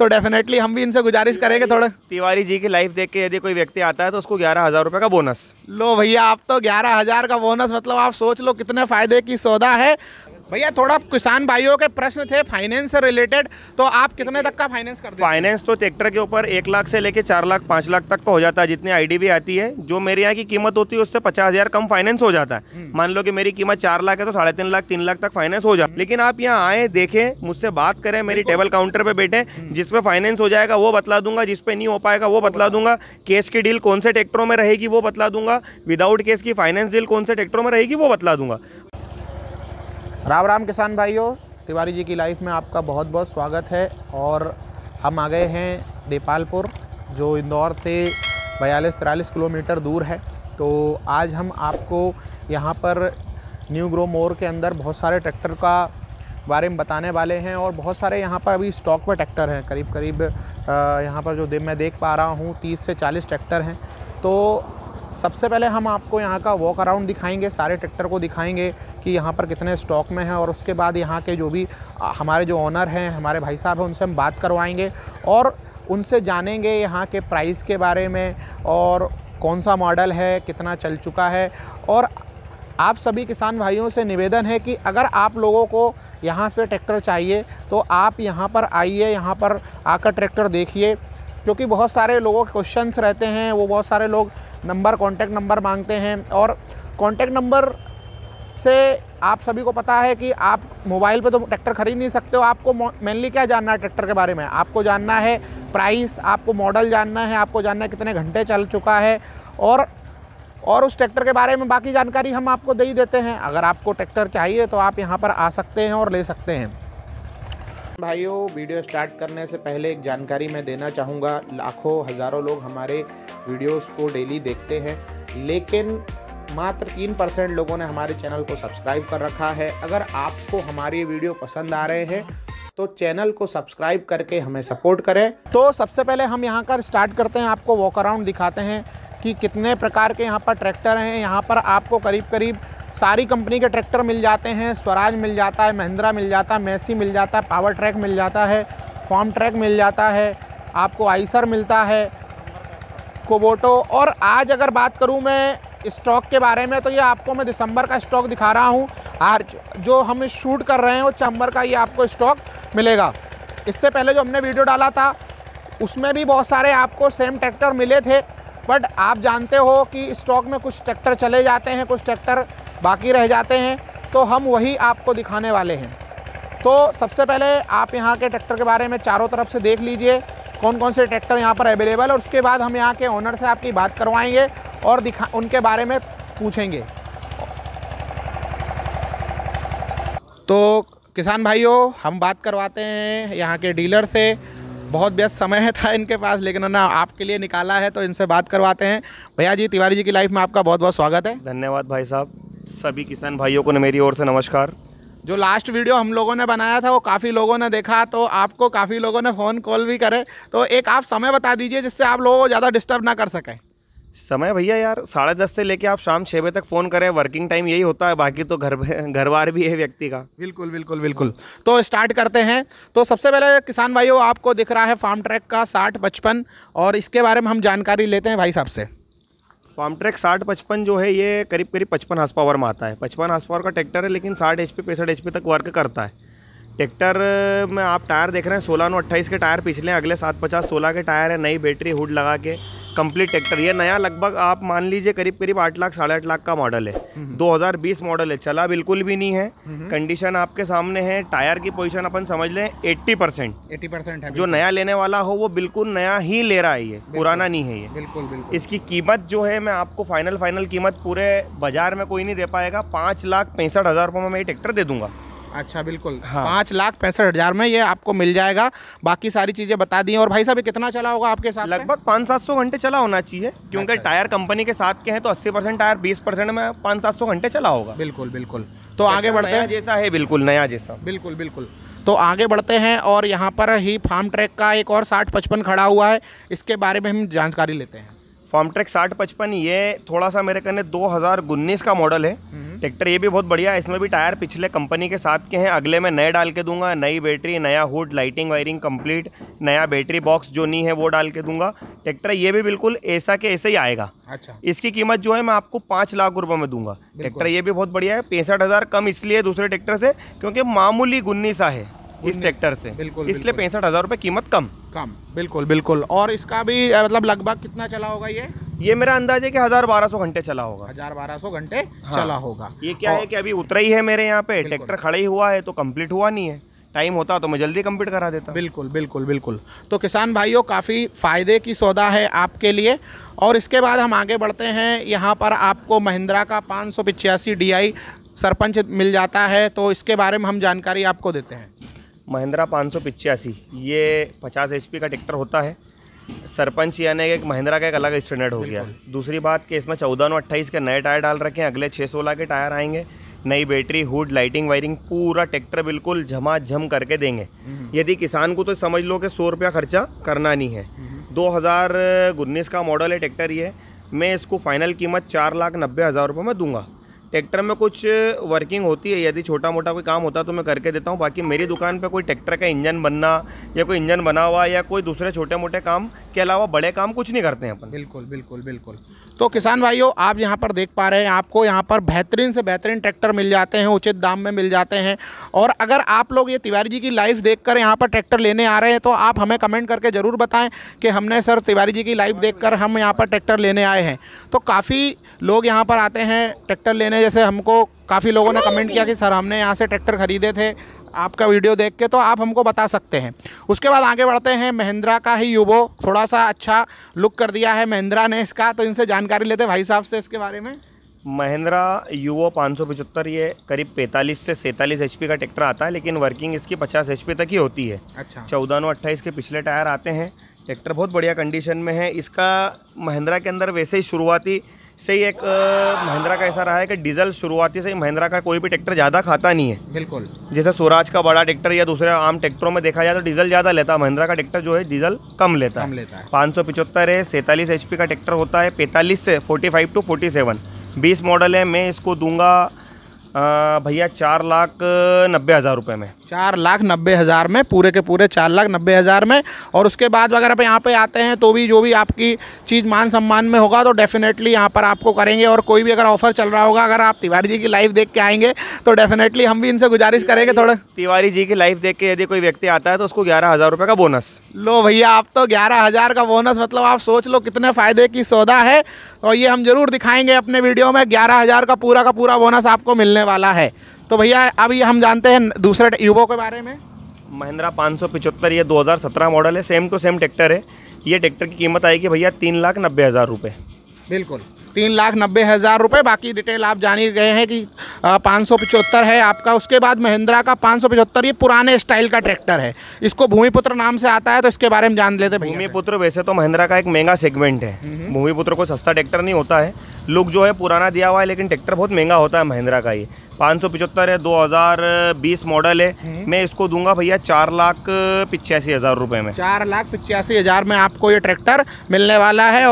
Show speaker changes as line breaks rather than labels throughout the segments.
तो डेफिनेटली हम भी इनसे गुजारिश करेंगे थोड़ा।
तिवारी जी की लाइफ देख के यदि कोई व्यक्ति आता है तो उसको 11,000 रुपये का बोनस।
लो भैया, आप तो 11,000 का बोनस, मतलब आप सोच लो कितने फायदे की सौदा है। भैया थोड़ा किसान भाइयों के प्रश्न थे फाइनेंस से रिलेटेड, तो आप कितने तक का फाइनेंस कर देते हैं?
फाइनेंस तो ट्रैक्टर के ऊपर 1 लाख से लेके 4 लाख 5 लाख तक का हो जाता है, जितनी आईडीवी आती है। जो मेरे यहाँ की कीमत होती है उससे 50,000 कम फाइनेंस हो जाता है। मान लो कि मेरी कीमत 4 लाख है तो 3.5 लाख 3 लाख तक फाइनेंस हो जाता है। लेकिन आप यहाँ आए, देखें, मुझसे बात करें, मेरी टेबल काउंटर पे बैठे, जिसपे फाइनेंस हो जाएगा वो बतला दूंगा, जिसपे नहीं हो पाएगा वो बतला दूंगा। केस की डील कौन से ट्रैक्टरों में रहेगी वो बतला दूंगा, विदाउट केस की फाइनेंस डील कौन से ट्रैक्टरों में रहेगी वो बतला दूंगा।
राम राम किसान भाइयों, तिवारी जी की लाइफ में आपका बहुत बहुत स्वागत है। और हम आ गए हैं देपालपुर, जो इंदौर से 42-43 किलोमीटर दूर है। तो आज हम आपको यहाँ पर न्यू ग्रो मोर के अंदर बहुत सारे ट्रैक्टर का बारे में बताने वाले हैं। और बहुत सारे यहाँ पर अभी स्टॉक में ट्रैक्टर हैं, करीब यहाँ पर जो मैं देख पा रहा हूँ 30 से 40 ट्रैक्टर हैं। तो सबसे पहले हम आपको यहाँ का वॉक अराउंड दिखाएंगे, सारे ट्रैक्टर को दिखाएंगे कि यहाँ पर कितने स्टॉक में हैं। और उसके बाद यहाँ के जो भी हमारे जो ओनर हैं, हमारे भाई साहब हैं, उनसे हम बात करवाएंगे और उनसे जानेंगे यहाँ के प्राइस के बारे में और कौन सा मॉडल है, कितना चल चुका है। और आप सभी किसान भाइयों से निवेदन है कि अगर आप लोगों को यहाँ पे ट्रैक्टर चाहिए तो आप यहाँ पर आइए, यहाँ पर आकर ट्रैक्टर देखिए। क्योंकि बहुत सारे लोगों के क्वेश्चंस रहते हैं, वो बहुत सारे लोग कॉन्टैक्ट नंबर मांगते हैं। और कॉन्टैक्ट नंबर से आप सभी को पता है कि आप मोबाइल पे तो ट्रैक्टर खरीद नहीं सकते हो। आपको मेनली क्या जानना है ट्रैक्टर के बारे में? आपको जानना है प्राइस, आपको मॉडल जानना है, आपको जानना है कितने घंटे चल चुका है, और उस ट्रैक्टर के बारे में बाकी जानकारी हम आपको दे ही देते हैं। अगर आपको ट्रैक्टर चाहिए तो आप यहाँ पर आ सकते हैं और ले सकते हैं। भाइयों, वीडियो स्टार्ट करने से पहले एक जानकारी मैं देना चाहूँगा। लाखों हज़ारों लोग हमारे वीडियोस को डेली देखते हैं, लेकिन मात्र 3% लोगों ने हमारे चैनल को सब्सक्राइब कर रखा है। अगर आपको हमारी वीडियो पसंद आ रहे हैं तो चैनल को सब्सक्राइब करके हमें सपोर्ट करें। तो सबसे पहले हम यहाँ का स्टार्ट करते हैं, आपको वॉक अराउंड दिखाते हैं कि कितने प्रकार के यहाँ पर ट्रैक्टर हैं। यहाँ पर आपको करीब सारी कंपनी के ट्रैक्टर मिल जाते हैं। स्वराज मिल जाता है, महिंद्रा मिल जाता है, मैसी मिल जाता है, पावर ट्रैक मिल जाता है, फार्म ट्रैक मिल जाता है, आपको आइसर मिलता है, कोबोटो। और आज अगर बात करूं मैं स्टॉक के बारे में तो ये आपको मैं दिसंबर का स्टॉक दिखा रहा हूं। आज जो हम शूट कर रहे हैं वो चंबर का ये आपको स्टॉक मिलेगा। इससे पहले जो हमने वीडियो डाला था उसमें भी बहुत सारे आपको सेम ट्रैक्टर मिले थे, बट आप जानते हो कि स्टॉक में कुछ ट्रैक्टर चले जाते हैं, कुछ ट्रैक्टर बाकी रह जाते हैं, तो हम वही आपको दिखाने वाले हैं। तो सबसे पहले आप यहाँ के ट्रैक्टर के बारे में चारों तरफ से देख लीजिए कौन कौन से ट्रैक्टर यहाँ पर अवेलेबल है। और उसके बाद हम यहाँ के ओनर से आपकी बात करवाएंगे और उनके बारे में पूछेंगे। तो किसान भाइयों, हम बात करवाते हैं यहाँ के डीलर से। बहुत व्यस्त समय था इनके पास, लेकिन उन्होंने आपके लिए निकाला है तो इनसे बात करवाते हैं। भैया जी, तिवारी जी की लाइफ में आपका बहुत बहुत स्वागत है।
धन्यवाद भाई साहब। सभी किसान भाइयों को मेरी ओर से नमस्कार।
जो लास्ट वीडियो हम लोगों ने बनाया था वो काफ़ी लोगों ने देखा, तो आपको काफ़ी लोगों ने फ़ोन कॉल भी करे। तो एक आप समय बता दीजिए जिससे आप लोगों को ज़्यादा डिस्टर्ब ना कर सकें।
समय भैया यार 10:30 से लेके आप शाम 6 बजे तक फ़ोन करें, वर्किंग टाइम यही होता है। बाकी तो घर बार भी है व्यक्ति का।
बिल्कुल बिल्कुल बिल्कुल। तो स्टार्ट करते हैं। तो सबसे पहले किसान भाइयों, आपको दिख रहा है फार्म ट्रैक का 6055, और इसके बारे में हम जानकारी लेते हैं भाई साहब से।
फार्म ट्रैक 6055 जो है ये करीब 55 हार्स पावर में आता है। 55 हार्स पावर का ट्रैक्टर है, लेकिन 60 HP 65 HP तक वर्क करता है। ट्रैक्टर में आप टायर देख रहे हैं 16/28 के टायर पिछले हैं, अगले 750 16 के टायर है, नई बैटरी हुड लगा के कंप्लीट ट्रैक्टर। ये नया लगभग आप मान लीजिए करीब 8 लाख 8.5 लाख का मॉडल है। 2020 मॉडल है, चला बिल्कुल भी नहीं है। कंडीशन आपके सामने है। टायर की पोजीशन अपन समझ लें 80% है। जो नया लेने वाला हो वो बिल्कुल नया ही ले रहा है, ये पुराना नहीं है ये। बिल्कुल। इसकी कीमत जो है मैं आपको फाइनल कीमत पूरे बाजार में कोई नहीं दे पाएगा। 5,65,000 रुपये में मैं ये ट्रैक्टर दे दूंगा।
अच्छा, बिल्कुल।
हाँ।
5,65,000 में ये आपको मिल जाएगा। बाकी सारी चीज़ें बता दी। और भाई साहब, कितना चला होगा आपके हिसाब से?
लगभग 500-700 घंटे चला होना चाहिए, क्योंकि टायर कंपनी के साथ के हैं तो 80% टायर, 20% में 500-700 घंटे चला होगा।
बिल्कुल। तो आगे बढ़ते हैं।
जैसा है, बिल्कुल नया जैसा।
बिल्कुल। तो आगे बढ़ते हैं और यहाँ पर ही फार्म ट्रैक का एक और 6055 खड़ा हुआ है, इसके बारे में हम जानकारी लेते हैं।
फार्म ट्रैक 6055 ये थोड़ा सा मेरे कहने 2019 का मॉडल है। ट्रैक्टर ये भी बहुत बढ़िया है, इसमें भी टायर पिछले कंपनी के साथ के हैं, अगले में नए डाल के दूंगा, नई बैटरी, नया हुड, लाइटिंग वायरिंग कंप्लीट, नया बैटरी बॉक्स जो नहीं है वो डाल के दूंगा। ट्रैक्टर ये भी बिल्कुल ऐसा के ऐसे ही आएगा।
अच्छा,
इसकी कीमत जो है मैं आपको 5 लाख रुपए में दूंगा। ट्रैक्टर ये भी बहुत बढ़िया है, 65,000 कम इसलिए दूसरे ट्रैक्टर से क्योंकि मामूली गुन्नीसा है इस ट्रैक्टर से, इसलिए 65,000 रुपये कीमत कम।
बिल्कुल बिल्कुल। और इसका भी मतलब लगभग कितना चला होगा ये
मेरा अंदाज है कि 1000-1200 घंटे चला होगा।
1000-1200 घंटे चला होगा।
ये क्या है कि अभी उतरा ही है मेरे यहाँ पे, ट्रैक्टर खड़ा ही हुआ है तो कंप्लीट हुआ नहीं है। टाइम होता तो मैं जल्दी कंप्लीट करा देता।
बिल्कुल बिल्कुल बिल्कुल। तो किसान भाइयों, काफ़ी फ़ायदे की सौदा है आपके लिए। और इसके बाद हम आगे बढ़ते हैं। यहाँ पर आपको महिंद्रा का 585 DI सरपंच मिल जाता है, तो इसके बारे में हम जानकारी आपको देते हैं।
महिंद्रा 585 ये 50 HP का ट्रैक्टर होता है। सरपंच यानी एक महिंद्रा का एक अलग स्टैंडर्ड हो गया। दूसरी बात कि इसमें 14/28 के नए टायर डाल रखे हैं, अगले 6-16 के टायर आएंगे, नई बैटरी, हुड, लाइटिंग वायरिंग, पूरा ट्रैक्टर बिल्कुल झमाझम करके देंगे। यदि किसान को तो समझ लो कि 100 रुपया खर्चा करना नहीं है। 2019 का मॉडल है ट्रैक्टर ये। मैं इसको फाइनल कीमत 4,90,000 रुपये में दूंगा। ट्रैक्टर में कुछ वर्किंग होती है, यदि छोटा मोटा कोई काम होता है तो मैं करके देता हूँ। बाकी मेरी दुकान पे कोई ट्रैक्टर का इंजन बनना या कोई इंजन बना हुआ या कोई दूसरे छोटे मोटे काम के अलावा बड़े काम कुछ नहीं करते हैं अपन।
बिल्कुल बिल्कुल बिल्कुल। तो किसान भाइयों, आप यहाँ पर देख पा रहे हैं, आपको यहाँ पर बेहतरीन से बेहतरीन ट्रैक्टर मिल जाते हैं, उचित दाम में मिल जाते हैं। और अगर आप लोग ये तिवारी जी की लाइव देखकर यहाँ पर ट्रैक्टर लेने आ रहे हैं तो आप हमें कमेंट करके ज़रूर बताएं कि हमने सर तिवारी जी की लाइव देखकर हम यहाँ पर ट्रैक्टर लेने आए हैं। तो काफ़ी लोग यहाँ पर आते हैं ट्रैक्टर लेने, जैसे हमको काफ़ी लोगों ने कमेंट किया कि सर हमने यहाँ से ट्रैक्टर ख़रीदे थे आपका वीडियो देख के, तो आप हमको बता सकते हैं। उसके बाद आगे बढ़ते हैं। महिंद्रा का ही युवो थोड़ा सा अच्छा लुक कर दिया है महिंद्रा ने इसका, तो इनसे जानकारी लेते हैं भाई साहब से इसके बारे में।
महिंद्रा युवो 575 ये करीब 45 से 47 HP का ट्रैक्टर आता है, लेकिन वर्किंग इसकी 50 HP तक ही होती है।
अच्छा।
14/28 के पिछले टायर आते हैं। ट्रैक्टर बहुत बढ़िया कंडीशन में है। इसका महिंद्रा के अंदर वैसे ही शुरुआती से ही एक महिंद्रा का ऐसा रहा है कि डीजल शुरुआती से ही महिंद्रा का कोई भी ट्रैक्टर ज़्यादा खाता नहीं है।
बिल्कुल।
जैसे स्वराज का बड़ा ट्रैक्टर या दूसरे आम ट्रैक्टरों में देखा जाए तो डीजल ज़्यादा लेता है, महिंद्रा का ट्रैक्टर जो है डीजल कम लेता है। 575 है, 47 HP का ट्रैक्टर होता है, 45 से 45 to 47 20 मॉडल है। मैं इसको दूंगा भैया 4,90,000 रुपये में।
4,90,000 में, पूरे के पूरे 4,90,000 में। और उसके बाद अगर आप यहाँ पे आते हैं तो भी जो भी आपकी चीज़ मान सम्मान में होगा तो डेफिनेटली यहाँ पर आपको करेंगे। और कोई भी अगर ऑफर चल रहा होगा, अगर आप तिवारी जी की लाइव देख के आएंगे तो डेफिनेटली हम भी इनसे गुजारिश करेंगे थोड़ा।
तिवारी जी की लाइव देख के यदि कोई व्यक्ति आता है तो उसको 11,000 रुपये का बोनस।
लो भैया, आप तो 11,000 का बोनस, मतलब आप सोच लो कितने फ़ायदे की सौदा है। और ये हम जरूर दिखाएंगे अपने वीडियो में। 11,000 का पूरा बोनस आपको मिलने वाला है। तो भैया अभी हम जानते हैं दूसरे युवो के बारे में।
महिंद्रा 575 ये 2017 मॉडल है, सेम टू सेम ट्रैक्टर है। ये ट्रैक्टर की कीमत आएगी भैया 3,90,000 रुपये।
बिल्कुल, 3,90,000 रुपये। बाकी डिटेल आप जान ही गए हैं कि 575 है आपका। उसके बाद महिंद्रा का 575 ये पुराने स्टाइल का ट्रैक्टर है, इसको भूमिपुत्र नाम से आता है, तो इसके बारे में जान लेते हैं।
भूमिपुत्र वैसे तो महिंद्रा का एक महंगा सेगमेंट है। भूमिपुत्र को सस्ता ट्रैक्टर नहीं होता है, लुक जो है पुराना दिया हुआ है, लेकिन ट्रैक्टर बहुत महंगा होता है महिंद्रा का। ये 575 है, 2020 मॉडल है। मैं इसको दूंगा भैया 4,85,000 रुपये में।
4,85,000 में आपको ये ट्रैक्टर मिलने वाला है।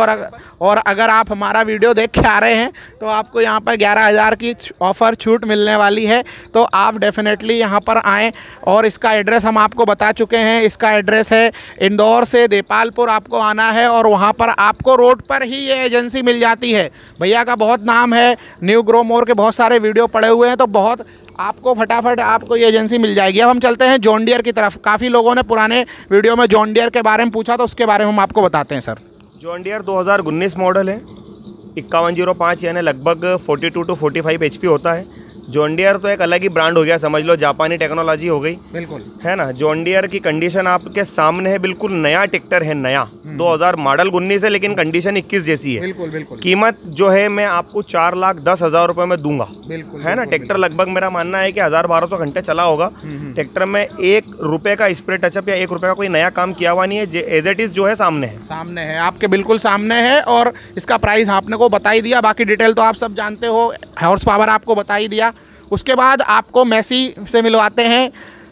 और अगर आप हमारा वीडियो देख के आ रहे हैं तो आपको यहाँ पर 11,000 की ऑफ़र छूट मिलने वाली है। तो आप डेफिनेटली यहाँ पर आएँ। और इसका एड्रेस हम आपको बता चुके हैं। इसका एड्रेस है इंदौर से देपालपुर आपको आना है, और वहाँ पर आपको रोड पर ही ये एजेंसी मिल जाती है। भैया का बहुत नाम है, न्यू ग्रो मोर के बहुत सारे वीडियो पड़े हुए हैं, तो बहुत आपको फटाफट आपको ये एजेंसी मिल जाएगी। अब हम चलते हैं जॉन डियर की तरफ। काफ़ी लोगों ने पुराने वीडियो में जॉन डियर के बारे में पूछा, तो उसके बारे में हम आपको बताते हैं सर।
जॉन डियर 2019 मॉडल है, 5105 यानी लगभग 42 to 45 HP होता है। जॉन डियर तो एक अलग ही ब्रांड हो गया, समझ लो जापानी टेक्नोलॉजी हो गई।
बिल्कुल
है ना। जॉन डियर की कंडीशन आपके सामने है, बिल्कुल नया ट्रैक्टर है, नया 2000 मॉडल 19 है, लेकिन कंडीशन 21 जैसी है।
बिल्कुल बिल्कुल।
कीमत जो है मैं आपको 4,10,000 रुपये में दूंगा।
बिल्कुल
है ना। ट्रैक्टर लगभग मेरा मानना है कि 1000-1200 घंटे चला होगा। ट्रैक्टर में 1 रुपये का स्प्रे टचअप या 1 रुपये का कोई नया काम किया हुआ नहीं है। एज इट इज जो है सामने है
आपके बिल्कुल सामने है। और इसका प्राइस आपने को बता ही दिया, बाकी डिटेल तो आप सब जानते हो, हॉर्स पावर आपको बता ही दिया। उसके बाद आपको मैसी से मिलवाते हैं।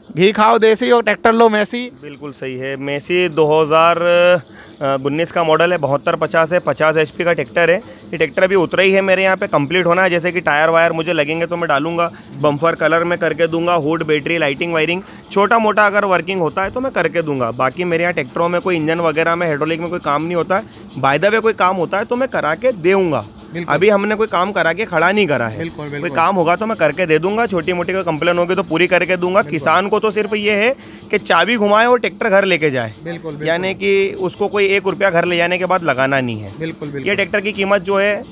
घी खाओ देसी और ट्रैक्टर लो मैसी।
बिल्कुल सही है। मैसी 2019 का मॉडल है, 7250 है, 50 HP का ट्रैक्टर है। ये ट्रैक्टर अभी उतरा ही है मेरे यहाँ पे, कंप्लीट होना है। जैसे कि टायर वायर मुझे लगेंगे तो मैं डालूंगा, बम्फर कलर में करके दूंगा, हुड बैटरी लाइटिंग वायरिंग छोटा मोटा अगर वर्किंग होता है तो मैं करके दूंगा। बाकी मेरे यहाँ ट्रैक्टरों में कोई इंजन वगैरह में हाइड्रोलिक में कोई काम नहीं होता है। बाय द वे कोई काम होता है तो मैं करा के दूंगा। अभी हमने कोई काम करा के खड़ा नहीं करा है। कोई काम होगा तो मैं करके दे दूंगा, छोटी मोटी कोई कंप्लेन होगी तो पूरी करके दूंगा। किसान को तो सिर्फ ये है कि चाबी घुमाए और ट्रैक्टर घर लेके जाए, यानी कि उसको कोई 1 रुपया घर ले जाने के बाद लगाना नहीं है। ये ट्रैक्टर की कीमत जो है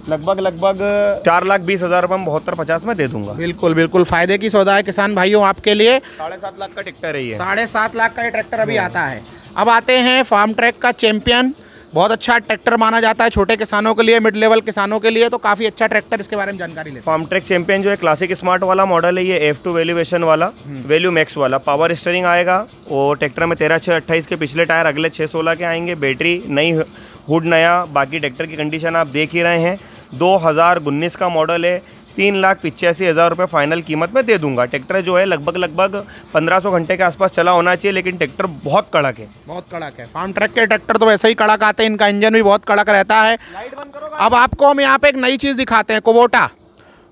लगभग 4,20,000 रुपये में 7250 में दे दूंगा।
बिल्कुल फायदे की सौदा है किसान भाइयों आपके लिए।
7.5 लाख का ट्रैक्टर है ये।
7.5 लाख का ये ट्रैक्टर अभी आता है। अब आते हैं फार्म ट्रैक का चैंपियन, बहुत अच्छा ट्रैक्टर माना जाता है छोटे किसानों के लिए, मिड लेवल किसानों के लिए तो काफी अच्छा ट्रैक्टर। इसके बारे में जानकारी लेते हैं।
फार्म ट्रैक चैंपियन जो है क्लासिक स्मार्ट वाला मॉडल है, ये F2 वैल्यूएशन वाला, वैल्यू मैक्स वाला, पावर स्टीयरिंग आएगा। और ट्रैक्टर में 13/6/28 के पिछले टायर, अगले 6/16 के आएंगे। बैटरी नई, हुड नया। बाकी ट्रैक्टर की कंडीशन आप देख ही रहे हैं। 2019 का मॉडल है। 3,85,000 रुपये फाइनल कीमत में दे दूंगा। ट्रैक्टर जो है लगभग 1500 घंटे के आसपास चला होना चाहिए, लेकिन ट्रैक्टर बहुत कड़क है।
बहुत कड़क है। फार्म ट्रैक के ट्रैक्टर तो वैसे ही कड़क आते हैं, इनका इंजन भी बहुत कड़क रहता है। अब आपको हम यहाँ पे एक नई चीज़ दिखाते हैं, कुबोटा।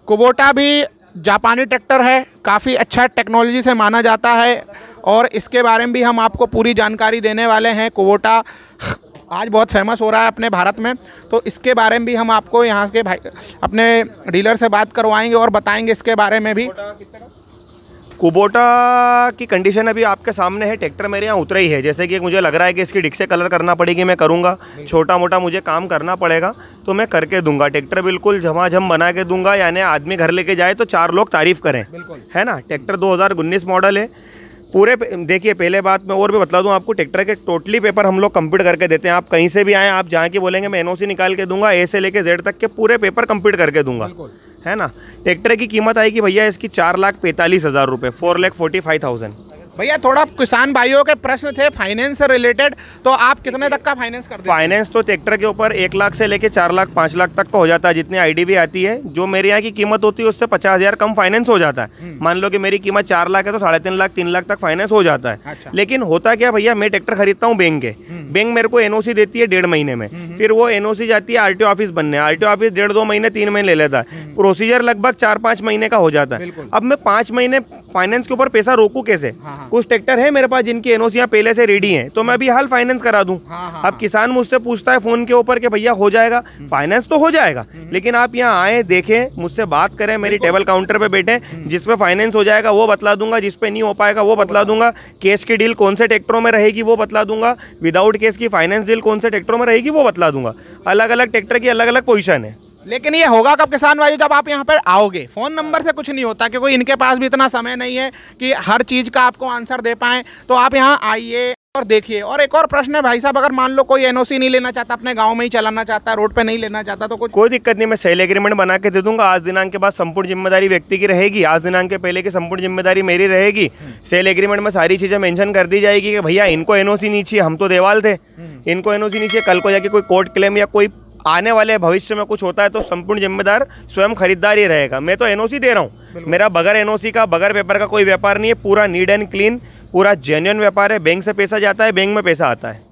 कुबोटा भी जापानी ट्रैक्टर है, काफ़ी अच्छा टेक्नोलॉजी से माना जाता है और इसके बारे में भी हम आपको पूरी जानकारी देने वाले हैं। कुबोटा आज बहुत फेमस हो रहा है अपने भारत में, तो इसके बारे में भी हम आपको यहाँ के भाई अपने डीलर से बात करवाएंगे और बताएंगे इसके बारे में भी।
कुबोटा की कंडीशन अभी आपके सामने है। ट्रैक्टर मेरे यहाँ उतरा ही है। जैसे कि मुझे लग रहा है कि इसकी डिक से कलर करना पड़ेगी, मैं करूँगा। छोटा मोटा मुझे काम करना पड़ेगा तो मैं करके दूंगा। ट्रैक्टर बिल्कुल झमाझम बना के दूंगा, यानी आदमी घर लेके जाए तो 4 लोग तारीफ करें, है ना। ट्रैक्टर 2019 मॉडल है। पूरे देखिए, पहले बात मैं और भी बता दूं आपको, ट्रैक्टर के टोटली पेपर हम लोग कंप्लीट करके देते हैं। आप कहीं से भी आएँ, आप जहाँ के बोलेंगे मैं एनओसी निकाल के दूंगा, ए से लेके जेड तक के पूरे पेपर कंप्लीट करके दूंगा, है ना। ट्रैक्टर की कीमत आएगी भैया इसकी 4,45,000 रुपये, 4,45,000।
भैया थोड़ा किसान भाइयों के प्रश्न थे फाइनेंस से रिलेटेड, तो आप कितने तक का फाइनेंस कर देते हैं?
फाइनेंस तो ट्रैक्टर के ऊपर 1 लाख से लेके 4 लाख 5 लाख तक का हो जाता है, जितनी आईडीबी आती है। जो मेरे यहाँ की कीमत होती है उससे 50,000 कम फाइनेंस हो जाता है। मान लो कि मेरी कीमत 4 लाख है तो 3.5 लाख 3 लाख तक फाइनेंस हो जाता है।
अच्छा।
लेकिन होता क्या भैया, मैं ट्रैक्टर खरीदता हूँ बैंक के, बैंक मेरे को एनओसी देती है 1.5 महीने में, फिर वो एनओसी जाती है आरटीओ ऑफिस बनने, आरटीओ ऑफिस 1.5-2 महीने 3 महीने ले लेता है। प्रोसीजर लगभग 4-5 महीने का हो जाता है। अब मैं 5 महीने फाइनेंस के ऊपर पैसा रोकूं कैसे? कुछ ट्रैक्टर है मेरे पास जिनकी एनओसियां पहले से रेडी हैं, तो मैं भी हाल फाइनेंस करा दूं। अब किसान मुझसे पूछता है फोन के ऊपर कि भैया हो जाएगा फाइनेंस? तो हो जाएगा, लेकिन आप यहाँ आए, देखें, मुझसे बात करें, मेरी टेबल काउंटर पे बैठे, जिस पे फाइनेंस हो जाएगा वो बतला दूंगा, जिस पे नहीं हो पाएगा वो बतला दूंगा। केस की डील कौन से ट्रैक्टरों में रहेगी वो बतला दूंगा, विदाउट केस की फाइनेंस डील कौन से ट्रैक्टरों में रहेगी वो बतला दूंगा। अलग अलग ट्रैक्टर की अलग अलग पोजीशन है।
लेकिन ये होगा कब किसान भाई? जब आप यहाँ पर आओगे। फ़ोन नंबर से कुछ नहीं होता, क्योंकि इनके पास भी इतना समय नहीं है कि हर चीज़ का आपको आंसर दे पाएँ। तो आप यहाँ आइए और देखिए। और एक और प्रश्न है भाई साहब, अगर मान लो कोई एनओसी नहीं लेना चाहता, अपने गांव में ही चलाना चाहता है, रोड पे नहीं लेना चाहता, तो कुछ
कोई दिक्कत नहीं, मैं सेल एग्रीमेंट बना के दे दूंगा। आज दिनांक के बाद संपूर्ण जिम्मेदारी व्यक्ति की रहेगी, आज दिनांक के पहले की संपूर्ण जिम्मेदारी मेरी रहेगी। सेल एग्रीमेंट में सारी चीज़ें मेंशन कर दी जाएगी कि भैया इनको एनओसी नहीं चाहिए, हम तो देवाल थे, इनको एनओसी नहीं चाहिए। कल को जाके कोई कोर्ट क्लेम या कोई आने वाले भविष्य में कुछ होता है तो संपूर्ण जिम्मेदार स्वयं खरीदार ही रहेगा। मैं तो एनओसी दे रहा हूँ, मेरा बगैर एनओसी का, बगैर पेपर का कोई व्यापार नहीं है। पूरा नीट एंड क्लीन, पूरा जेन्युइन व्यापार है। बैंक से पैसा जाता है, बैंक में पैसा आता है।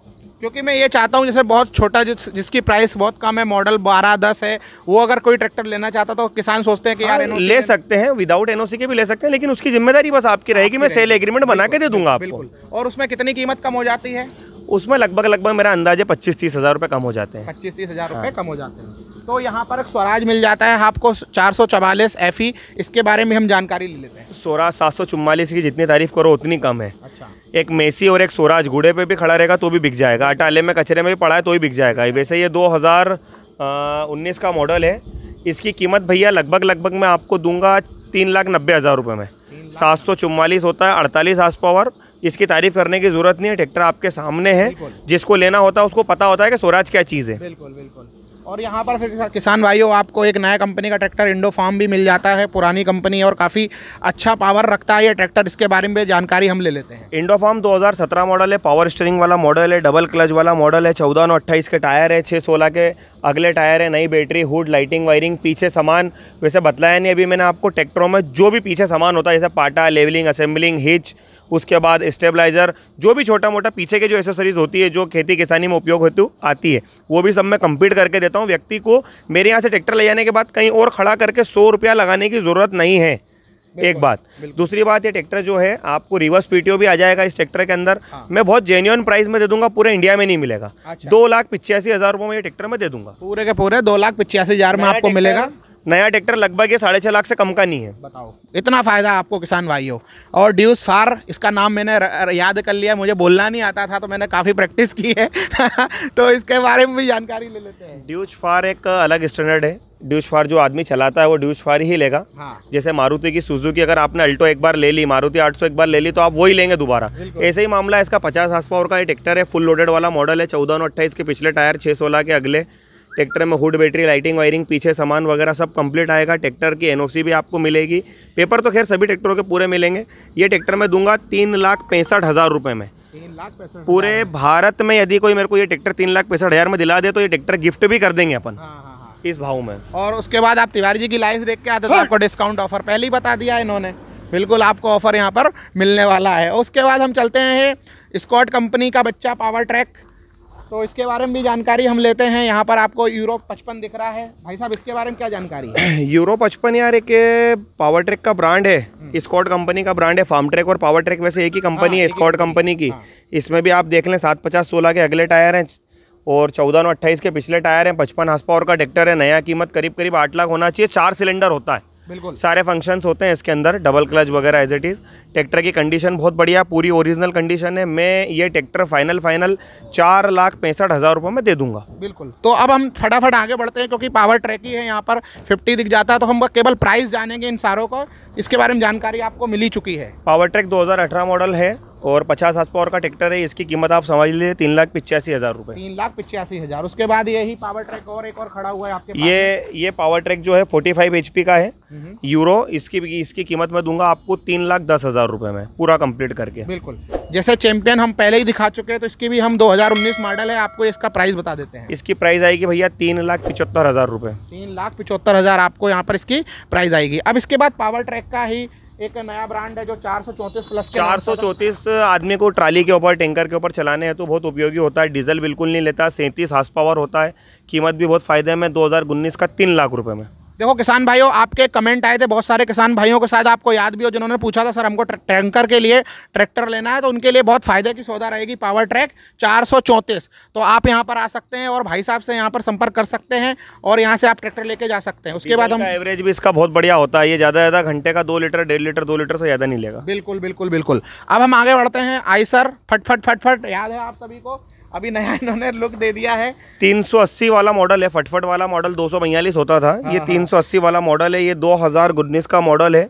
क्योंकि मैं ये चाहता हूँ, जैसे बहुत छोटा जिसकी प्राइस बहुत कम है, मॉडल 12-10 है, वो अगर कोई ट्रैक्टर लेना चाहता तो किसान सोचते हैं कि यार एनओसी
ले सकते हैं, विदाउट एनओसी के भी ले सकते हैं, लेकिन उसकी जिम्मेदारी बस आपकी रहेगी। मैं सेल एग्रीमेंट बना के दे दूंगा आपको।
और उसमें कितनी कीमत कम हो जाती है?
उसमें लगभग मेरा अंदाजे 25-30 हज़ार रुपये कम हो जाते हैं।
25-30 हज़ार रुपये कम हो जाते हैं। तो यहाँ पर एक स्वराज मिल जाता है आपको 444 FE, इसके बारे में हम जानकारी ले लेते हैं।
स्वराज 744 की जितनी तारीफ करो उतनी कम है।
अच्छा।
एक मेसी और एक स्वराज घोड़े पे भी खड़ा रहेगा तो भी बिक जाएगा, अटाले में कचरे में भी पड़ा है तो भी बिक जाएगा। वैसे ये 2019 का मॉडल है। इसकी कीमत भैया लगभग मैं आपको दूंगा 3,90,000 रुपये में। 744 होता है, 48 हार्स पावर। इसकी तारीफ करने की जरूरत नहीं है, ट्रैक्टर आपके सामने है। जिसको लेना होता है उसको पता होता है कि स्वराज क्या चीज़ है।
बिल्कुल बिल्कुल। और यहाँ पर फिर किसान भाइयों आपको एक नया कंपनी का ट्रैक्टर इंडो फार्म भी मिल जाता है, पुरानी कंपनी और काफ़ी अच्छा पावर रखता है ये ट्रैक्टर। इसके बारे में जानकारी हम ले लेते हैं।
इंडो फार्म 2017 मॉडल है, पावर स्टीयरिंग वाला मॉडल है, डबल क्लच वाला मॉडल है, 14/28 के टायर है, 6/16 के अगले टायर है, नई बैटरी, हुड, लाइटिंग, वायरिंग, पीछे सामान वैसे बतलाया नहीं अभी मैंने आपको। ट्रैक्टरों में जो भी पीछे सामान होता है जैसे पाटा, लेवलिंग, असेंबलिंग, हिच, उसके बाद स्टेबलाइजर, जो भी छोटा मोटा पीछे के जो एसेसरीज होती है जो खेती किसानी में उपयोग होती आती है वो भी सब मैं कंप्लीट करके देता हूँ। व्यक्ति को मेरे यहाँ से ट्रैक्टर ले जाने के बाद कहीं और खड़ा करके 100 रुपया लगाने की ज़रूरत नहीं है। एक बात। दूसरी बात, ये ट्रैक्टर जो है आपको रिवर्स पीटीओ भी आ जाएगा इस ट्रैक्टर के अंदर। मैं बहुत जेन्युइन प्राइस में दे दूंगा, पूरे इंडिया में नहीं मिलेगा। 2,85,000 रुपये में ये ट्रैक्टर में दे दूंगा।
पूरे के पूरे 2,85,000 में आपको मिलेगा।
नया ट्रैक्टर लगभग ये 6.5 लाख से कम का नहीं है।
बताओ, इतना फायदा आपको किसान भाइयों। और ड्यूस फार, इसका नाम मैंने याद कर लिया, मुझे बोलना नहीं आता था तो मैंने काफ़ी प्रैक्टिस की है तो इसके बारे में भी जानकारी ले लेते हैं।
ड्यूस फार एक अलग स्टैंडर्ड है। ड्यूस फार जो आदमी चलाता है वो ड्यूस फार ही लेगा।
हाँ।
जैसे मारुति की, सुजुकी, अगर आपने अल्टो एक बार ले ली, मारुति 800 एक बार ले ली तो आप वही लेंगे दोबारा। ऐसे ही मामला है इसका। 50 हार्स पावर का ये ट्रैक्टर है, फुल लोडेड वाला मॉडल है, 14/28 के पिछले टायर, 6/16 के अगले। ट्रैक्टर में हुड, बैटरी, लाइटिंग, वायरिंग, पीछे सामान वगैरह सब कंप्लीट आएगा। ट्रैक्टर की एनओसी भी आपको मिलेगी। पेपर तो खैर सभी ट्रैक्टरों के पूरे मिलेंगे। ये ट्रैक्टर मैं दूंगा 3,65,000 रुपये में।
3,65,000
पूरे भारत में यदि कोई मेरे को ये ट्रैक्टर 3,65,000 में दिला दे तो ये ट्रैक्टर गिफ्ट भी कर देंगे अपन इस भाव में।
और उसके बाद आप तिवारी जी की लाइफ देख के आते तो आपको डिस्काउंट ऑफर पहले ही बता दिया इन्होंने। बिल्कुल आपको ऑफर यहाँ पर मिलने वाला है। उसके बाद हम चलते हैं स्कॉट कंपनी का बच्चा पावर ट्रैक, तो इसके बारे में भी जानकारी हम लेते हैं। यहाँ पर आपको यूरो 55 दिख रहा है। भाई साहब, इसके बारे में क्या जानकारी है?
यूरो 55 यार एक पावर ट्रैक का ब्रांड है, स्कॉट कंपनी का ब्रांड है। फार्म ट्रैक और पावर ट्रैक वैसे एक ही कंपनी है, स्कॉट कंपनी की। इसमें भी आप देख लें 750/16 के अगले टायर हैं और 14/28 के पिछले टायर हैं। 55 हार्स पावर का ट्रैक्टर है। नया कीमत करीब 8 लाख होना चाहिए। 4 सिलेंडर होता है,
बिल्कुल
सारे फंक्शंस होते हैं इसके अंदर, डबल क्लच वगैरह एज इट इज़। ट्रैक्टर की कंडीशन बहुत बढ़िया, पूरी ओरिजिनल कंडीशन है। मैं ये ट्रैक्टर फाइनल 4,65,000 रुपये में दे दूंगा।
बिल्कुल। तो अब हम फटाफट आगे बढ़ते हैं क्योंकि पावर ट्रैक ही है, यहाँ पर 50 दिख जाता है तो हम केवल प्राइस जानेंगे इन सारों को। इसके बारे में जानकारी आपको मिली चुकी है।
पावर ट्रैक 2018 मॉडल है और 50 हार्स पावर का ट्रैक्टर है। इसकी कीमत आप समझ लीजिए 3,85,000 रुपये।
3,85,000। उसके बाद यही पावर ट्रैक और एक और खड़ा हुआ है आपके पास।
ये पावर ट्रैक जो है 45 HP का है, यूरो। इसकी कीमत मैं दूंगा आपको 3,10,000 रुपये में, पूरा कंप्लीट करके।
बिल्कुल। जैसे चैंपियन हम पहले ही दिखा चुके हैं तो इसकी भी हम 2019 मॉडल है, आपको इसका प्राइस बता देते हैं।
इसकी प्राइस आएगी भैया 3,75,000 रुपये।
3,75,000 आपको यहाँ पर इसकी प्राइस आएगी। अब इसके बाद पावर ट्रैक का ही एक नया ब्रांड है जो 434 प्लस के
434 आदमी को ट्राली के ऊपर, टैंकर के ऊपर चलाने हैं तो बहुत उपयोगी होता है। डीजल बिल्कुल नहीं लेता, 37 हार्स पावर होता है। कीमत भी बहुत फायदे में, 2019 का 3 लाख रुपए में।
देखो किसान भाइयों, आपके कमेंट आए थे बहुत सारे किसान भाइयों को, शायद आपको याद भी हो, जिन्होंने पूछा था सर हमको टैंकर के लिए ट्रैक्टर लेना है, तो उनके लिए बहुत फायदे की सौदा रहेगी पावर ट्रैक 434। तो आप यहाँ पर आ सकते हैं और भाई साहब से यहाँ पर संपर्क कर सकते हैं और यहाँ से आप ट्रैक्टर लेके जा सकते हैं। उसके बाद हम
एवरेज भी इसका बहुत बढ़िया होता है। ये ज़्यादा घंटे का 2 लीटर, 1.5 लीटर, 2 लीटर से ज़्यादा नहीं लेगा।
बिल्कुल बिल्कुल बिल्कुल। अब हम आगे बढ़ते हैं। आइसर फटफट याद है आप सभी को, अभी नया इन्होंने लुक दे दिया है।
380 वाला मॉडल है। फटफट वाला मॉडल 242 होता था, ये 380 वाला मॉडल है। ये 2019 का मॉडल है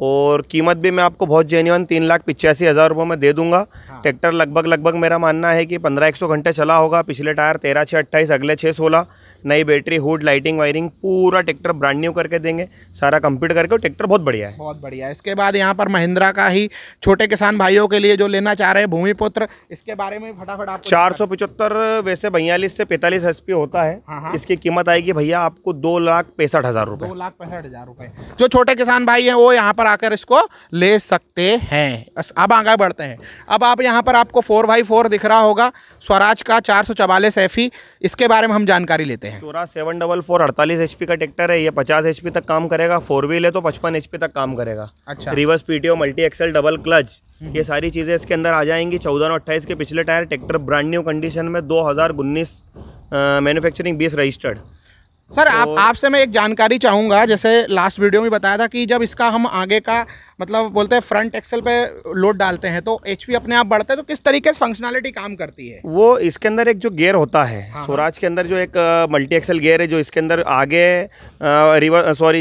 और कीमत भी मैं आपको बहुत जेन्युइन 3,85,000 रुपये में दे दूंगा। ट्रैक्टर लगभग मेरा मानना है कि 1500 घंटे चला होगा। पिछले टायर 13/6/28, अगले 6/16, नई बैटरी, हुड, लाइटिंग, वायरिंग, पूरा ट्रैक्टर ब्रांड न्यू करके देंगे, सारा कंप्लीट करके। ट्रैक्टर बहुत बढ़िया है,
बहुत बढ़िया। इसके बाद यहाँ पर महिंद्रा का ही छोटे किसान भाइयों के लिए जो लेना चाह रहे हैं भूमिपुत्र, इसके बारे में फटाफट आप
475 वैसे 42 से 45 HP होता है। इसकी कीमत आएगी भैया आपको 2,65,000 रुपये।
2,65,000 रुपये। जो छोटे किसान भाई हैं वो यहाँ पर आकर इसको ले सकते हैं। अब आगे बढ़ते हैं। अब आप यहाँ पर आपको 4x4 दिख रहा होगा, स्वराज का 444 FE, इसके बारे में हम जानकारी लेते हैं।
स्वराज 744 48 HP का ट्रैक्टर है। ये 50 HP तक काम करेगा। 4 व्हील है तो 55 HP तक काम करेगा।
अच्छा।
Reverse PTO, multi axle, double clutch, ये सारी चीज़ें इसके अंदर आ जाएंगी। 14/28 के पिछले tyre. Tractor brand new condition में, 2019 मैन्युफैक्चरिंग 20 रजिस्टर्ड।
सर आपसे मैं एक जानकारी चाहूँगा, जैसे लास्ट वीडियो में बताया था कि जब इसका हम आगे का मतलब बोलते हैं फ्रंट एक्सेल पे लोड डालते हैं तो HP अपने आप बढ़ता है, तो किस तरीके से फंक्शनैलिटी काम करती है? वो
इसके अंदर एक जो गियर होता है, स्वराज के अंदर जो एक मल्टी एक्सेल गियर है, जो इसके अंदर आगे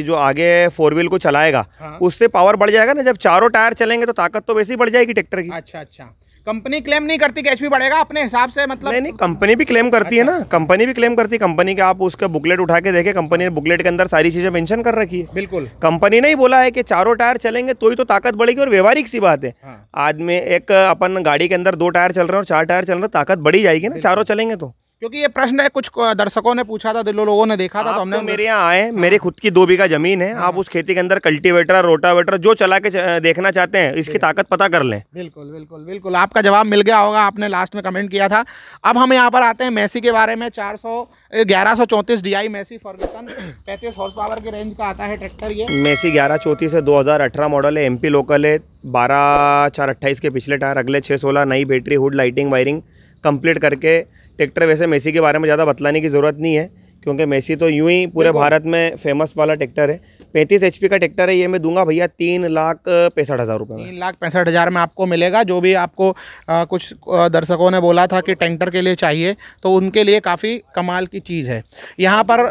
जो आगे 4 व्हील को चलाएगा, उससे पावर बढ़ जाएगा ना। जब चारों टायर चलेंगे तो ताकत तो वैसे ही बढ़ जाएगी ट्रैक्टर की।
अच्छा। कंपनी क्लेम नहीं करती कि एचपी बढ़ेगा, अपने हिसाब से मतलब?
नहीं, कंपनी भी क्लेम करती है ना, कंपनी भी क्लेम करती है। कंपनी के आप उसका बुकलेट उठा के देखें, कंपनी ने बुकलेट के अंदर सारी चीजें मेंशन कर रखी है।
बिल्कुल,
कंपनी ने ही बोला है कि चारों टायर चलेंगे तो ही तो ताकत बढ़ेगी, और व्यवहारिक सी बात है। आदमी एक अपन गाड़ी के अंदर 2 टायर चल रहे हैं और 4 टायर चल रहे हैं, ताकत बढ़ी जाएगी ना चारों चलेंगे तो।
क्योंकि ये प्रश्न है, कुछ दर्शकों ने पूछा था, दिलो लोगों ने देखा था, तो हमने
मेरे यहाँ आए, मेरी खुद की 2 बीघा जमीन है, आप उस खेती के अंदर कल्टीवेटर, रोटावेटर जो चला के देखना चाहते हैं, इसकी ताकत पता कर लें।
बिल्कुल बिल्कुल बिल्कुल, आपका जवाब मिल गया होगा, आपने लास्ट में कमेंट किया था। अब हम यहाँ पर आते हैं मेसी के बारे में। 1134 DI Massey Ferguson 35 horsepower की रेंज का आता है ट्रैक्टर। ये
मेसी 1134 है, 2018 मॉडल है, MP लोकल है, 12/4/28 के पिछले टायर, अगले 6/16, नई battery, hood lighting wiring complete करके ट्रैक्टर। वैसे मेसी के बारे में ज़्यादा बतलाने की ज़रूरत नहीं है, क्योंकि मेसी तो यूं ही पूरे भारत में फेमस वाला ट्रैक्टर है। 35 HP का ट्रैक्टर है, ये मैं दूंगा भैया 3,65,000 रुपये में।
3,65,000 में आपको मिलेगा। जो भी आपको कुछ दर्शकों ने बोला था कि ट्रैक्टर के लिए चाहिए, तो उनके लिए काफ़ी कमाल की चीज़ है। यहाँ पर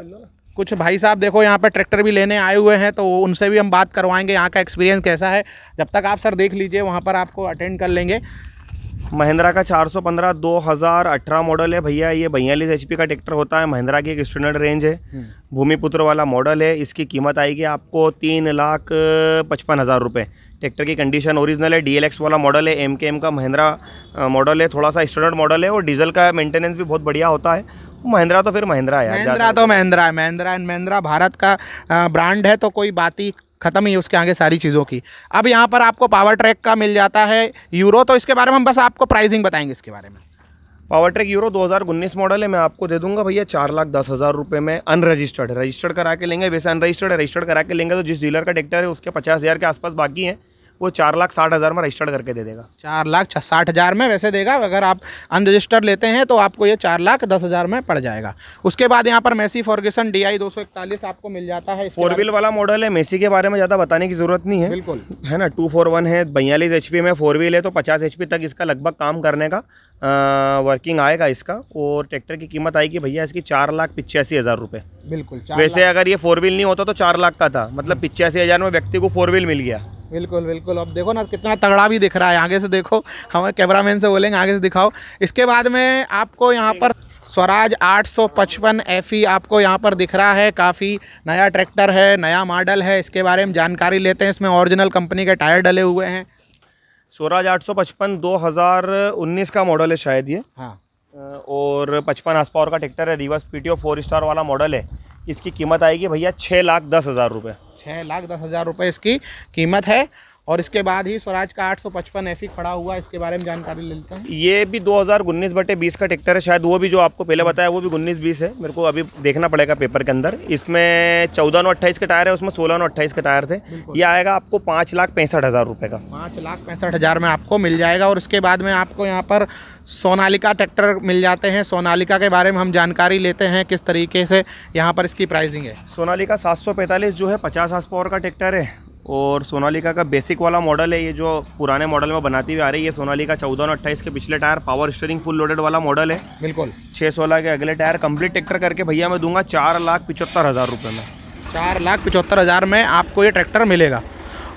कुछ भाई साहब देखो, यहाँ पर ट्रैक्टर भी लेने आए हुए हैं, तो उनसे भी हम बात करवाएंगे यहाँ का एक्सपीरियंस कैसा है। जब तक आप सर देख लीजिए, वहाँ पर आपको अटेंड कर लेंगे।
महिंद्रा का 415 2018 मॉडल है भैया, ये 42 HP का ट्रैक्टर होता है। महिंद्रा की एक स्टैंडर्ड रेंज है, भूमिपुत्र वाला मॉडल है। इसकी कीमत आएगी आपको 3,55,000 रुपये। ट्रैक्टर की कंडीशन ओरिजिनल है, DLX वाला मॉडल है, MKM का महिंद्रा मॉडल है, थोड़ा सा स्टैंडर्ड मॉडल है, और डीजल का मेंटेनेंस भी बहुत बढ़िया होता है। महिंद्रा तो फिर महिंद्रा है,
महिंद्रा तो महिंद्रा है। महिंद्रा भारत का ब्रांड है, तो कोई बात ही खत्म ही उसके आगे सारी चीज़ों की। अब यहाँ पर आपको पावर ट्रैक का मिल जाता है यूरो, तो इसके बारे में हम बस आपको प्राइसिंग बताएंगे इसके बारे में।
पावर ट्रैक यूरो 2019 मॉडल है, मैं आपको दे दूंगा भैया 4,10,000 रुपये में। अनरजिस्टर्ड, रजिस्टर्ड करा के लेंगे, वैसे अनरजिस्टर्ड है, रजिस्टर्ड करा के लेंगे तो जिस डीलर का ट्रैक्टर है उसके 50,000 के आसपास बाकी है, वो 4,60,000 में रजिस्टर्ड करके दे देगा।
4,60,000 में वैसे देगा। अगर आप अनरजिस्टर्ड लेते हैं तो आपको ये 4,10,000 में पड़ जाएगा। उसके बाद यहाँ पर मेसी फर्गुसन DI 241 आपको मिल जाता है।
4 व्हील वाला मॉडल है। मेसी के बारे में ज़्यादा बताने की ज़रूरत नहीं है,
बिल्कुल
है ना। 241 है, 42 HP में 4 व्हील है, तो 50 HP तक इसका लगभग काम करने का वर्किंग आएगा इसका। और ट्रैक्टर की कीमत आएगी भैया इसकी 4,85,000 रुपये।
बिल्कुल,
वैसे अगर ये 4 व्हील नहीं होता तो 4 लाख का था, मतलब 85,000 में व्यक्ति को 4 व्हील मिल गया।
बिल्कुल बिल्कुल। अब देखो ना कितना तगड़ा भी दिख रहा है, आगे से देखो, हमें कैमरामैन से बोलेंगे आगे से दिखाओ। इसके बाद में आपको यहाँ पर स्वराज 855 FE आपको यहाँ पर दिख रहा है। काफ़ी नया ट्रैक्टर है, नया मॉडल है। इसके बारे में जानकारी लेते हैं। इसमें ओरिजिनल कंपनी के टायर डले हुए हैं।
स्वराज 855 2019 का मॉडल है शायद ये,
हाँ,
और 55 हॉर्स पावर का ट्रैक्टर है, रिवर्स PTO 4 स्टार वाला मॉडल है। इसकी कीमत आएगी भैया 6,10,000 रुपये।
6,10,000 रुपये इसकी कीमत है। और इसके बाद ही स्वराज का 855 FE खड़ा हुआ है, इसके बारे में जानकारी ले लेते हैं।
ये भी 2019/20 का ट्रैक्टर है शायद, वो भी जो आपको पहले बताया वो भी 19-20 है, मेरे को अभी देखना पड़ेगा पेपर के अंदर। इसमें 14/28 के टायर है, उसमें 16/28 के टायर थे। ये आएगा आपको 5,65,000 रुपये का।
5,65,000 में आपको मिल जाएगा। और उसके बाद में आपको यहाँ पर सोनालिका ट्रैक्टर मिल जाते हैं। सोनालिका के बारे में हम जानकारी लेते हैं, किस तरीके से यहाँ पर इसकी प्राइसिंग है।
सोनालिका 745 जो है 50 हॉर्स पावर का ट्रैक्टर है, और सोनालिका का बेसिक वाला मॉडल है, ये जो पुराने मॉडल में बनाती हुई आ रही है। सोनालिका 14/28 के पिछले tyre, power steering full loaded वाला मॉडल है,
बिल्कुल।
6/16 के अगले टायर। कंप्लीट ट्रैक्टर करके भैया मैं दूंगा 4,75,000 रुपये में।
4,75,000 में आपको ये ट्रैक्टर मिलेगा।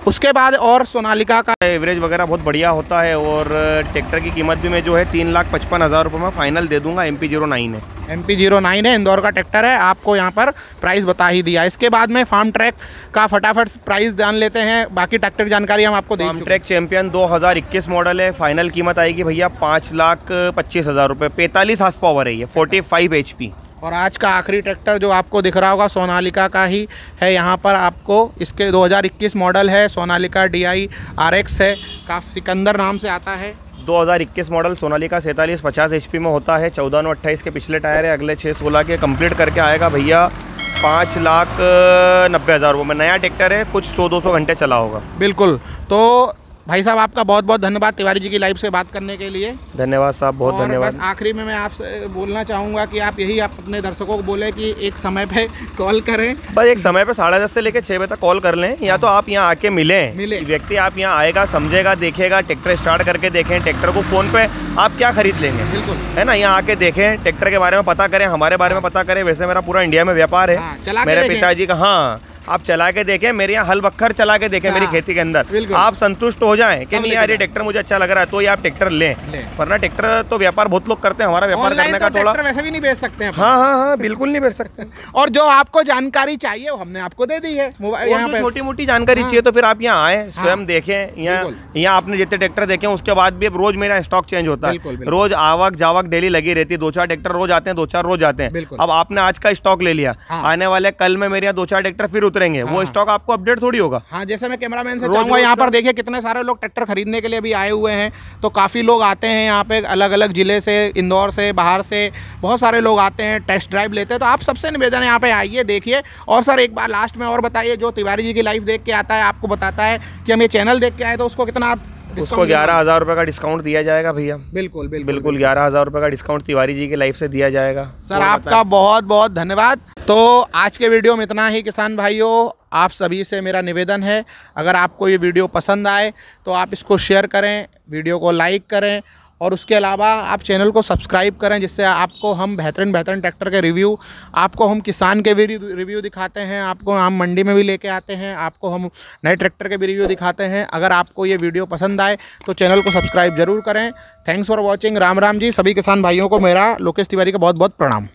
उसके बाद और सोनालिका का
एवरेज वगैरह बहुत बढ़िया होता है, और ट्रैक्टर की कीमत भी मैं जो है 3,55,000 रुपये में फाइनल दे दूंगा। MP09 है,
MP09 है, इंदौर का ट्रैक्टर है। आपको यहाँ पर प्राइस बता ही दिया। इसके बाद में फार्म ट्रैक का फटाफट प्राइस जान लेते हैं, बाकी ट्रैक्टर की जानकारी हम आपको
फार्म ट्रैक चैंपियन 2021 मॉडल है। फाइनल कीमत आएगी भैया 5,25,000 रुपये। 45 हॉर्स पावर है ये, 45 HP।
और आज का आखिरी ट्रैक्टर जो आपको दिख रहा होगा सोनालिका का ही है। यहाँ पर आपको इसके 2021 मॉडल है, सोनालिका DI RX है, काफ़ी सिकंदर नाम से आता है।
2021 मॉडल सोनालिका 4750 HP में होता है। 14/28 के पिछले टायर है, अगले 6/16 के। कंप्लीट करके आएगा भैया 5,90,000 रुपये में। नया ट्रैक्टर है, कुछ 100-200 घंटे चला होगा।
बिल्कुल। तो भाई साहब आपका बहुत बहुत धन्यवाद तिवारी जी की लाइव से बात करने के लिए।
धन्यवाद साहब, बहुत धन्यवाद।
बस आखिरी में मैं आपसे बोलना चाहूँगा कि आप यही आप अपने दर्शकों को बोले कि एक समय पे कॉल करें।
बस एक समय पे 10:30 से लेकर 6 बजे तक कॉल कर लें, या तो आप यहाँ आके मिलें। व्यक्ति आप यहाँ आएगा, समझेगा, देखेगा, ट्रैक्टर स्टार्ट करके देखें, ट्रैक्टर को फ़ोन पे आप क्या खरीद लेंगे,
बिल्कुल,
है ना। यहाँ आके देखें, ट्रैक्टर के बारे में पता करें, हमारे बारे में पता करें। वैसे मेरा पूरा इंडिया में व्यापार है, मेरे पिताजी का। हाँ, आप चला के देखें, मेरे यहाँ हल बखर चला के देखें मेरी खेती के अंदर, आप संतुष्ट हो जाएं कि नहीं यार ये ट्रैक्टर मुझे अच्छा लग रहा है, तो ये आप ट्रैक्टर लें। वरना ट्रैक्टर तो व्यापार बहुत लोग करते हैं, हमारा व्यापार करने का थोड़ा
वैसे भी नहीं बेच सकते हैं।
हाँ हाँ हाँ, बिल्कुल नहीं बेच सकते।
और जो आपको जानकारी चाहिए वो हमने आपको दे दी है।
यहाँ पे छोटी मोटी जानकारी चाहिए तो फिर आप यहाँ आए, स्वयं देखें। यहाँ आपने जितने ट्रैक्टर देखे उसके बाद भी अब रोज मेरा स्टॉक चेंज होता है, रोज आवक जावक डेली लगी रहती है। 2-4 ट्रैक्टर रोज आते हैं, 2-4 रोज आते हैं। अब आपने आज का स्टॉक ले लिया, आने वाले कल में मेरे यहाँ 2-4 ट्रैक्टर फिर उतरेंगे, वो स्टॉक आपको अपडेट थोड़ी होगा।
हाँ, जैसे मैं कैमरामैन से चाहूंगा, यहाँ पर देखिए कितने सारे लोग ट्रैक्टर खरीदने के लिए भी आए हुए हैं। तो काफ़ी लोग आते हैं यहाँ पे, अलग अलग जिले से, इंदौर से, बाहर से बहुत सारे लोग आते हैं, टेस्ट ड्राइव लेते हैं। तो आप सबसे निवेदन है यहाँ पे आइए, देखिए। और सर एक बार लास्ट में और बताइए, जो तिवारी जी की लाइफ देख के आता है, आपको बताता है कि हम ये चैनल देख के आए, तो उसको कितना आप
उसको 11,000 रुपये का डिस्काउंट दिया जाएगा भैया।
बिल्कुल
11,000 रुपये का डिस्काउंट तिवारी जी की लाइफ से दिया जाएगा।
सर आपका बहुत बहुत धन्यवाद। तो आज के वीडियो में इतना ही किसान भाइयों, आप सभी से मेरा निवेदन है, अगर आपको ये वीडियो पसंद आए तो आप इसको शेयर करें, वीडियो को लाइक करें, और उसके अलावा आप चैनल को सब्सक्राइब करें, जिससे आपको हम बेहतरीन ट्रैक्टर के रिव्यू, आपको हम किसान के भी रिव्यू दिखाते हैं, आपको हम मंडी में भी लेके आते हैं, आपको हम नए ट्रैक्टर के भी रिव्यू दिखाते हैं। अगर आपको ये वीडियो पसंद आए तो चैनल को सब्सक्राइब जरूर करें। Thanks for watching. Ram Ram ji. सभी किसान भाइयों को मेरा लोकेश तिवारी का बहुत बहुत प्रणाम।